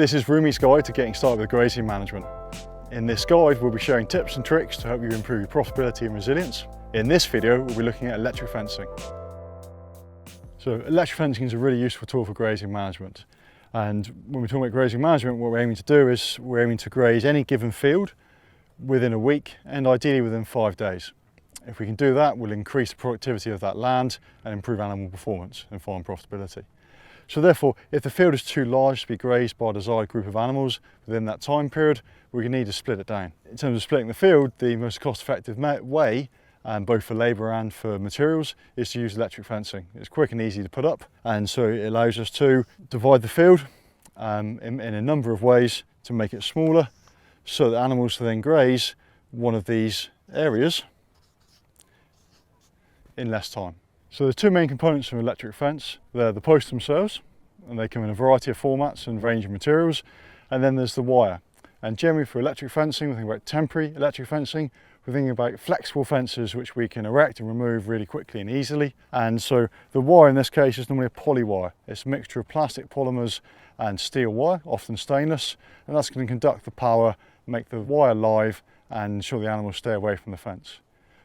This is Ruumi's guide to getting started with grazing management. In this guide, we'll be sharing tips and tricks to help you improve your profitability and resilience. In this video, we'll be looking at electric fencing. So electric fencing is a really useful tool for grazing management. And when we're talking about grazing management, what we're aiming to do is we're aiming to graze any given field within a week and ideally within 5 days. If we can do that, we'll increase the productivity of that land and improve animal performance and farm profitability. So therefore, if the field is too large to be grazed by a desired group of animals within that time period, we need to split it down. In terms of splitting the field, the most cost-effective way, both for labour and for materials, is to use electric fencing. It's quick and easy to put up, and so it allows us to divide the field in a number of ways to make it smaller, so that animals can then graze one of these areas in less time. So there's two main components of an electric fence. They're the posts themselves, and they come in a variety of formats and range of materials, and then there's the wire. And generally for electric fencing, we're thinking about temporary electric fencing. We're thinking about flexible fences which we can erect and remove really quickly and easily. And so the wire in this case is normally a poly wire. It's a mixture of plastic polymers and steel wire, often stainless, and that's going to conduct the power, make the wire live, and ensure the animals stay away from the fence.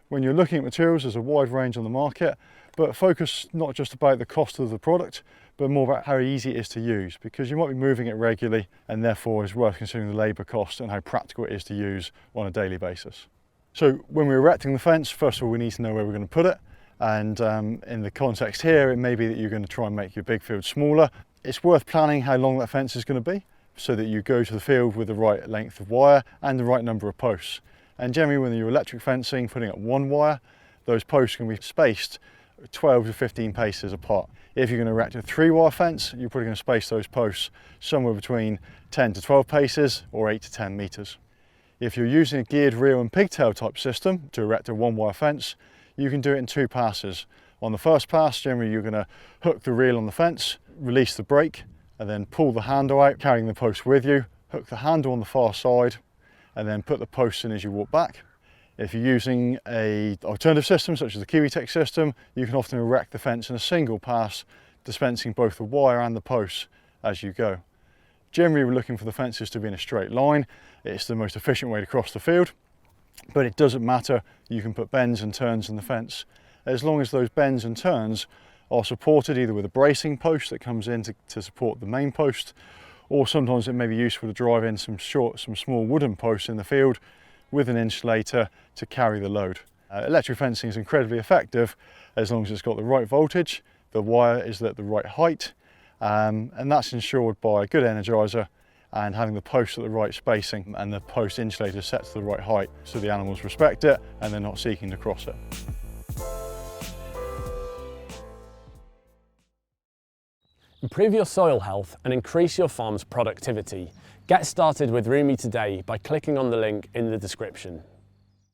When you're looking at materials, there's a wide range on the market, but focus not just about the cost of the product, but more about how easy it is to use, because you might be moving it regularly, and therefore it's worth considering the labour cost and how practical it is to use on a daily basis. So when we're erecting the fence, first of all we need to know where we're going to put it, and in the context here it may be that you're going to try and make your big field smaller. It's worth planning how long that fence is going to be, so that you go to the field with the right length of wire and the right number of posts. And generally when you're electric fencing, putting up one wire, those posts can be spaced 12 to 15 paces apart. If you're going to erect a 3-wire fence, you're probably going to space those posts somewhere between 10 to 12 paces or 8 to 10 metres. If you're using a geared reel and pigtail type system to erect a 1-wire fence, you can do it in 2 passes. On the first pass, generally you're going to hook the reel on the fence, release the brake, and then pull the handle out, carrying the post with you, hook the handle on the far side, and then put the posts in as you walk back. If you're using an alternative system such as the Kiwi-Tech system, you can often erect the fence in a single pass, dispensing both the wire and the posts as you go. Generally we're looking for the fences to be in a straight line. It's the most efficient way to cross the field, but it doesn't matter. You can put bends and turns in the fence, as long as those bends and turns are supported either with a bracing post that comes in to support the main post, or sometimes it may be useful to drive in some small wooden posts in the field with an insulator to carry the load. Electric fencing is incredibly effective as long as it's got the right voltage, the wire is at the right height, and that's ensured by a good energizer and having the posts at the right spacing and the post insulator set to the right height so the animals respect it and they're not seeking to cross it. Improve your soil health and increase your farm's productivity. Get started with Ruumi today by clicking on the link in the description.